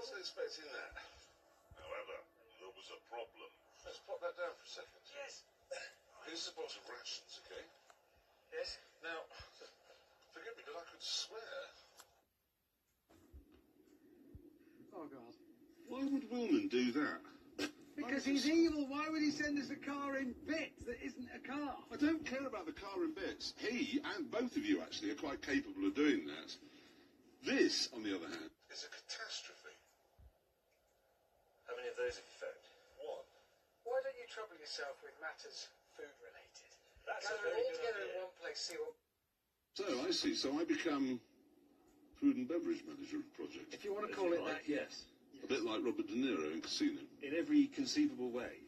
wasn't expecting that. However, there was a problem. Let's pop that down for a second. Yes. Here's a box of rations, okay? Yes. Now, forgive me, because I could swear. Oh, God. Why would Wilman do that? Because he's evil. Why would he send us a car in bits that isn't a car? I don't care about the car in bits. He, and both of you actually, are quite capable of doing that. This, on the other hand, is a catastrophe. How many of those have you found? One. Why don't you trouble yourself with matters food-related? That's a Gather it very all good together idea. in one place, see what... So, I see. So I become food and beverage manager of the project. If you want to call it that, yes. A bit like Robert De Niro in Casino. In every conceivable way.